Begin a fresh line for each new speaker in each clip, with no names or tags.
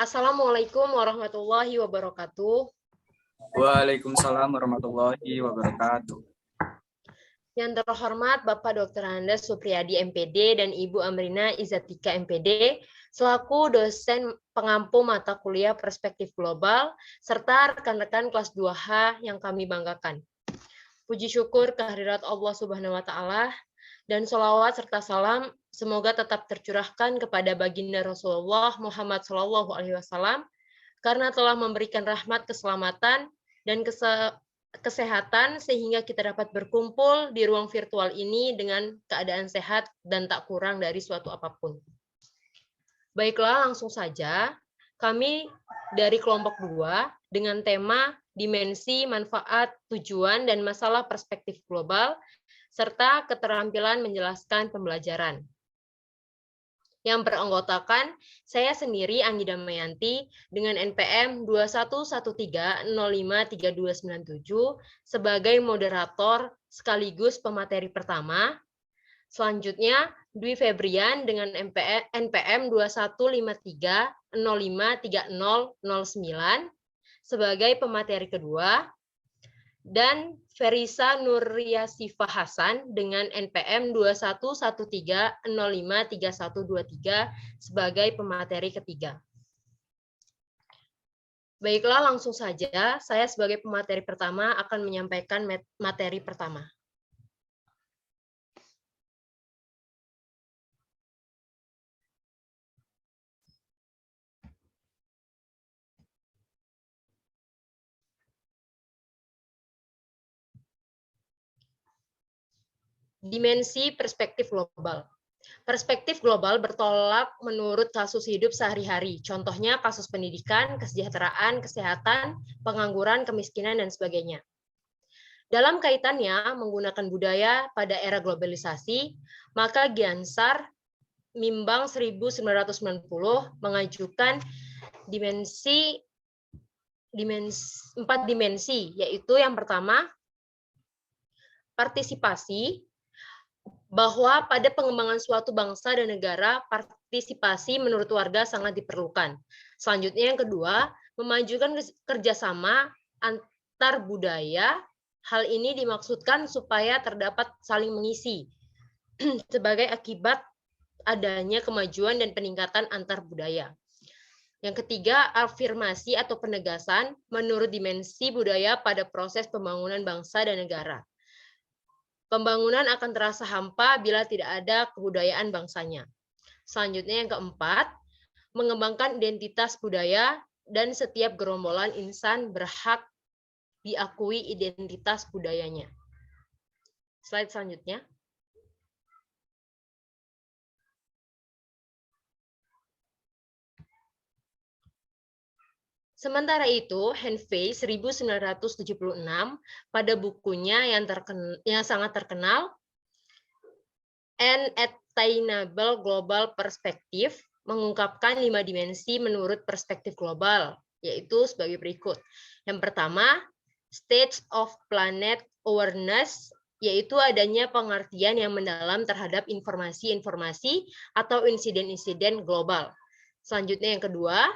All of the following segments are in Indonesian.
Assalamualaikum warahmatullahi wabarakatuh.
Waalaikumsalam warahmatullahi wabarakatuh.
Yang terhormat Bapak Dr. Andes Supriyadi MPD dan Ibu Amrina Izatika MPD selaku dosen pengampu mata kuliah Perspektif Global serta rekan-rekan kelas 2H yang kami banggakan. Puji syukur kehadirat Allah Subhanahu wa taala dan sholawat serta salam semoga tetap tercurahkan kepada baginda Rasulullah Muhammad SAW karena telah memberikan rahmat keselamatan dan kesehatan sehingga kita dapat berkumpul di ruang virtual ini dengan keadaan sehat dan tak kurang dari suatu apapun. Baiklah, langsung saja. Kami dari kelompok 2 dengan tema dimensi, manfaat, tujuan, dan masalah perspektif global, serta keterampilan menjelaskan pembelajaran. Yang beranggotakan saya sendiri Anggi Damayanti dengan NPM 2113053297 sebagai moderator sekaligus pemateri pertama. Selanjutnya Dwi Febrian dengan NPM 2153053009 sebagai pemateri kedua, dan Ferisa Nuryasifah Hasan dengan NPM 2113053123 sebagai pemateri ketiga. Baiklah, langsung saja saya sebagai pemateri pertama akan menyampaikan materi pertama. Dimensi perspektif global. Perspektif global bertolak menurut kasus hidup sehari-hari. Contohnya kasus pendidikan, kesejahteraan, kesehatan, pengangguran, kemiskinan, dan sebagainya. Dalam kaitannya menggunakan budaya pada era globalisasi, maka Giansar Mimbang 1990 mengajukan empat dimensi, yaitu yang pertama, partisipasi, bahwa pada pengembangan suatu bangsa dan negara, partisipasi menurut warga sangat diperlukan. Selanjutnya yang kedua, memajukan kerjasama antar budaya. Hal ini dimaksudkan supaya terdapat saling mengisi sebagai akibat adanya kemajuan dan peningkatan antar budaya. Yang ketiga, afirmasi atau penegasan menurut dimensi budaya pada proses pembangunan bangsa dan negara. Pembangunan akan terasa hampa bila tidak ada kebudayaan bangsanya. Selanjutnya yang keempat, mengembangkan identitas budaya dan setiap gerombolan insan berhak diakui identitas budayanya. Slide selanjutnya. Sementara itu, Henfei 1976 pada bukunya yang sangat terkenal, An Attainable Global Perspective, mengungkapkan 5 dimensi menurut perspektif global, yaitu sebagai berikut. Yang pertama, Stage of Planet Awareness, yaitu adanya pengertian yang mendalam terhadap informasi-informasi atau insiden-insiden global. Selanjutnya yang kedua,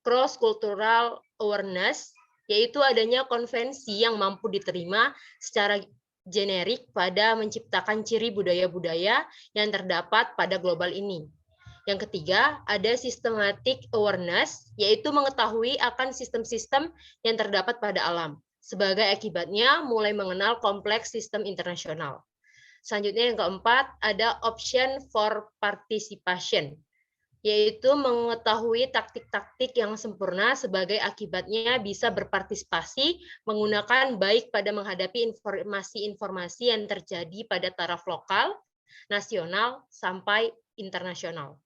Cross-cultural awareness, yaitu adanya konvensi yang mampu diterima secara generik pada menciptakan ciri budaya-budaya yang terdapat pada global ini. Yang ketiga, ada systematic awareness, yaitu mengetahui akan sistem-sistem yang terdapat pada alam. Sebagai akibatnya, mulai mengenal kompleks sistem internasional. Selanjutnya yang keempat, ada option for participation, yaitu mengetahui taktik-taktik yang sempurna sebagai akibatnya bisa berpartisipasi menggunakan baik pada menghadapi informasi-informasi yang terjadi pada taraf lokal, nasional, sampai internasional.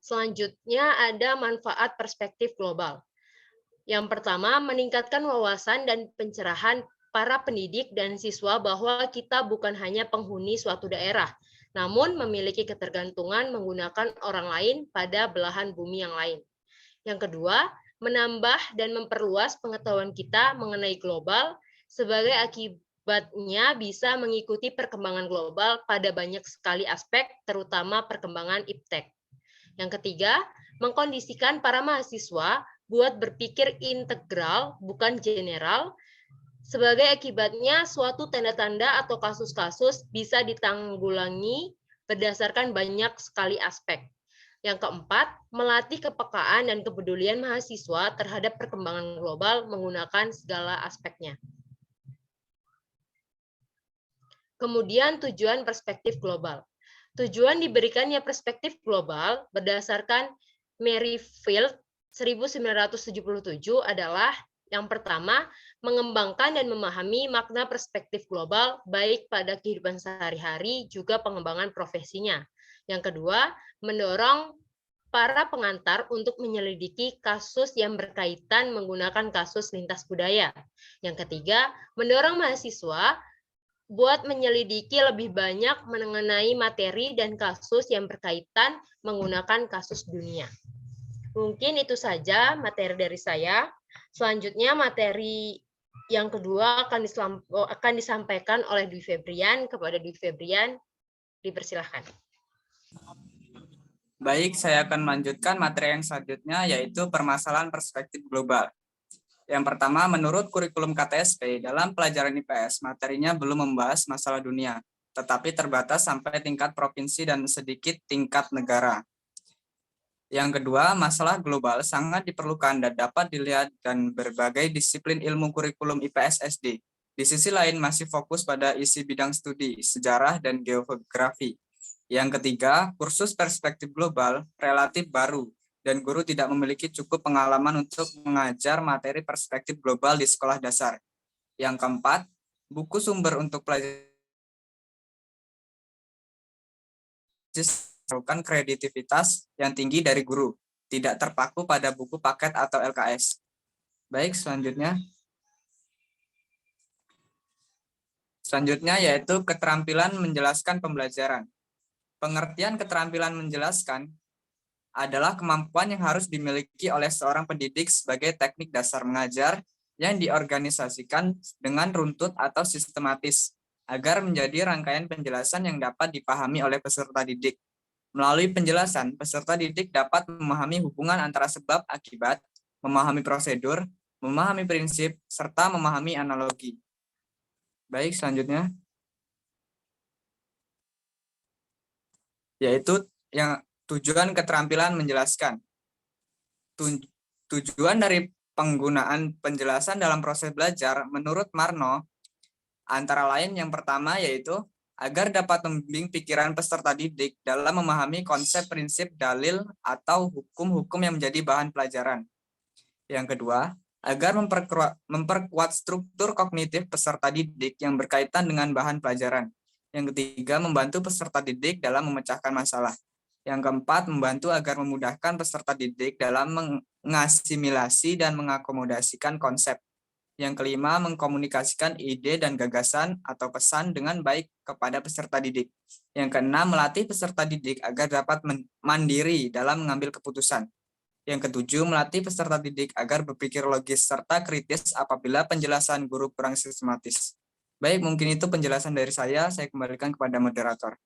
Selanjutnya ada manfaat perspektif global. Yang pertama, meningkatkan wawasan dan pencerahan para pendidik dan siswa bahwa kita bukan hanya penghuni suatu daerah, namun memiliki ketergantungan menggunakan orang lain pada belahan bumi yang lain. Yang kedua, menambah dan memperluas pengetahuan kita mengenai global sebagai akibat akibatnya bisa mengikuti perkembangan global pada banyak sekali aspek, terutama perkembangan iptek. Yang ketiga, mengkondisikan para mahasiswa buat berpikir integral, bukan general. Sebagai akibatnya, suatu tanda-tanda atau kasus-kasus bisa ditanggulangi berdasarkan banyak sekali aspek. Yang keempat, melatih kepekaan dan kepedulian mahasiswa terhadap perkembangan global menggunakan segala aspeknya. Kemudian tujuan perspektif global. Tujuan diberikannya perspektif global berdasarkan Merrifield 1977 adalah yang pertama, mengembangkan dan memahami makna perspektif global baik pada kehidupan sehari-hari juga pengembangan profesinya. Yang kedua, mendorong para pengantar untuk menyelidiki kasus yang berkaitan menggunakan kasus lintas budaya. Yang ketiga, mendorong mahasiswa buat menyelidiki lebih banyak mengenai materi dan kasus yang berkaitan menggunakan kasus dunia. Mungkin itu saja materi dari saya. Selanjutnya materi yang kedua akan disampaikan oleh Dwi Febrian. Kepada Dwi Febrian, dipersilahkan.
Baik, saya akan melanjutkan materi yang selanjutnya, yaitu permasalahan perspektif global. Yang pertama, menurut kurikulum KTSP, dalam pelajaran IPS, materinya belum membahas masalah dunia, tetapi terbatas sampai tingkat provinsi dan sedikit tingkat negara. Yang kedua, masalah global sangat diperlukan dan dapat dilihat dan berbagai disiplin ilmu kurikulum IPS SD. Di sisi lain, masih fokus pada isi bidang studi, sejarah, dan geografi. Yang ketiga, kursus perspektif global relatif baru, dan guru tidak memiliki cukup pengalaman untuk mengajar materi perspektif global di sekolah dasar. Yang keempat, buku sumber untuk pelajaran memerlukan kreativitas yang tinggi dari guru, tidak terpaku pada buku paket atau LKS. Baik, selanjutnya yaitu keterampilan menjelaskan pembelajaran. Pengertian keterampilan menjelaskan adalah kemampuan yang harus dimiliki oleh seorang pendidik sebagai teknik dasar mengajar yang diorganisasikan dengan runtut atau sistematis agar menjadi rangkaian penjelasan yang dapat dipahami oleh peserta didik. Melalui penjelasan, peserta didik dapat memahami hubungan antara sebab akibat, memahami prosedur, memahami prinsip, serta memahami analogi. Baik, selanjutnya yaitu yang tujuan keterampilan menjelaskan. Tujuan dari penggunaan penjelasan dalam proses belajar menurut Marno antara lain yang pertama yaitu agar dapat membimbing pikiran peserta didik dalam memahami konsep prinsip dalil atau hukum-hukum yang menjadi bahan pelajaran. Yang kedua, agar memperkuat struktur kognitif peserta didik yang berkaitan dengan bahan pelajaran. Yang ketiga, membantu peserta didik dalam memecahkan masalah. Yang keempat, membantu agar memudahkan peserta didik dalam mengasimilasi dan mengakomodasikan konsep. Yang kelima, mengkomunikasikan ide dan gagasan atau pesan dengan baik kepada peserta didik. Yang keenam, melatih peserta didik agar dapat mandiri dalam mengambil keputusan. Yang ketujuh, melatih peserta didik agar berpikir logis serta kritis apabila penjelasan guru kurang sistematis. Baik, mungkin itu penjelasan dari saya kembalikan kepada moderator.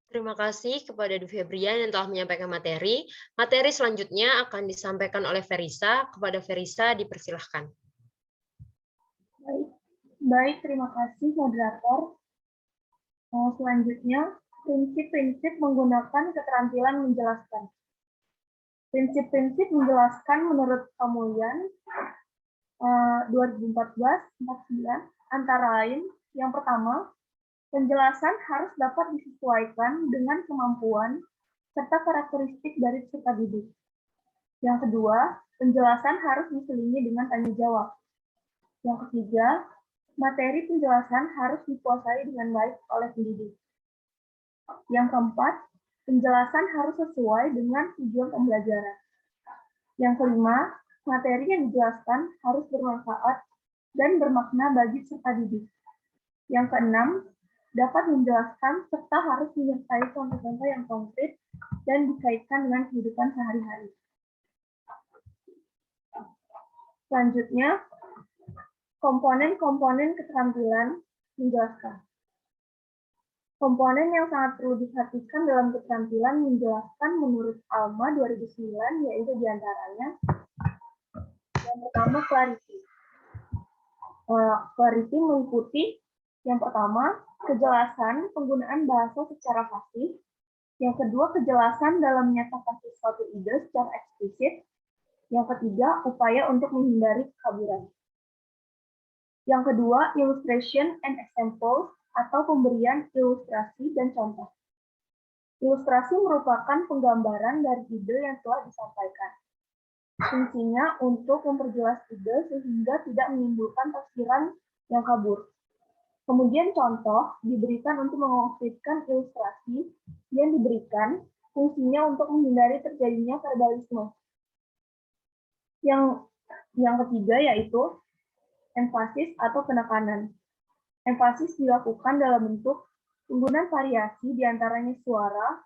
Terima kasih kepada Dwi Febrian yang telah menyampaikan materi. Materi selanjutnya akan disampaikan oleh Ferisa. Kepada Ferisa, dipersilahkan.
Baik, terima kasih moderator. Selanjutnya, prinsip-prinsip menggunakan keterampilan menjelaskan. Prinsip-prinsip menjelaskan menurut Kamulyan 2014-49 antara lain, yang pertama, penjelasan harus dapat disesuaikan dengan kemampuan serta karakteristik dari peserta didik. Yang kedua, penjelasan harus diselingi dengan tanya jawab. Yang ketiga, materi penjelasan harus dikuasai dengan baik oleh pendidik. Yang keempat, penjelasan harus sesuai dengan tujuan pembelajaran. Yang kelima, materi yang dijelaskan harus bermanfaat dan bermakna bagi peserta didik. Yang keenam, dapat menjelaskan serta harus menyertai contoh-contoh yang konkret dan dikaitkan dengan kehidupan sehari-hari. Selanjutnya, Komponen-komponen keterampilan menjelaskan. Komponen yang sangat perlu diperhatikan dalam keterampilan menjelaskan menurut ALMA 2009 yaitu diantaranya yang pertama clarity. Clarity meliputi yang pertama kejelasan penggunaan bahasa secara fasih, yang kedua kejelasan dalam menyatakan sesuatu ide secara eksplisit, yang ketiga upaya untuk menghindari kekaburan. Yang kedua illustration and examples atau pemberian ilustrasi dan contoh. Ilustrasi merupakan penggambaran dari ide yang telah disampaikan. Fungsinya untuk memperjelas ide sehingga tidak menimbulkan tafsiran yang kabur. Kemudian contoh diberikan untuk mengkonflikkan ilustrasi yang diberikan, fungsinya untuk menghindari terjadinya verbalisme. Yang ketiga yaitu emfasis atau penekanan. Emfasis dilakukan dalam bentuk penggunaan variasi diantaranya suara,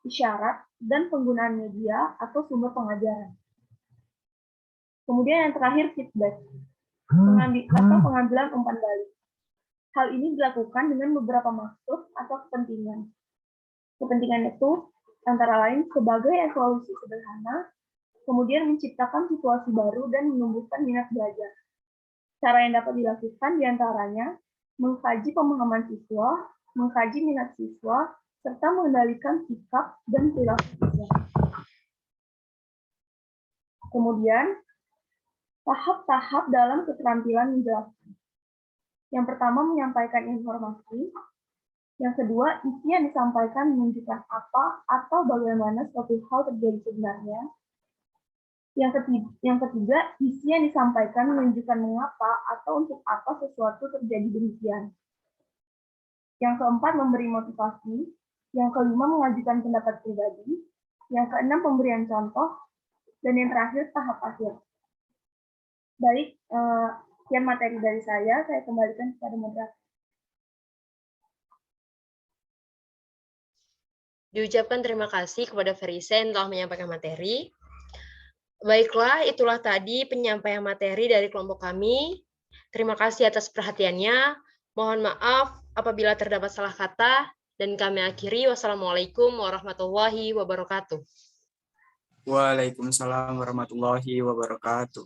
isyarat, dan penggunaan media atau sumber pengajaran. Kemudian yang terakhir feedback, pengambilan umpan balik. Hal ini dilakukan dengan beberapa maksud atau kepentingan. Kepentingan itu antara lain sebagai evaluasi sederhana, kemudian menciptakan situasi baru dan menumbuhkan minat belajar. Cara yang dapat dilakukan diantaranya mengkaji pemahaman siswa, mengkaji minat siswa, serta mengendalikan sikap dan perilaku siswa. Kemudian, tahap-tahap dalam keterampilan menjelaskan. Yang pertama, menyampaikan informasi. Yang kedua, isi yang disampaikan menunjukkan apa atau bagaimana suatu hal terjadi sebenarnya. Yang ketiga, isi yang disampaikan menunjukkan mengapa atau untuk apa sesuatu terjadi demikian. Yang keempat, memberi motivasi. Yang kelima, mengajukan pendapat pribadi. Yang keenam, pemberian contoh. Dan yang terakhir, tahap akhir. Baik, sekian materi dari saya kembalikan kepada moderator.
Diucapkan terima kasih kepada Ferisa yang telah menyampaikan materi. Baiklah, itulah tadi penyampaian materi dari kelompok kami. Terima kasih atas perhatiannya. Mohon maaf apabila terdapat salah kata, dan kami akhiri. Wassalamualaikum warahmatullahi wabarakatuh.
Waalaikumsalam warahmatullahi wabarakatuh.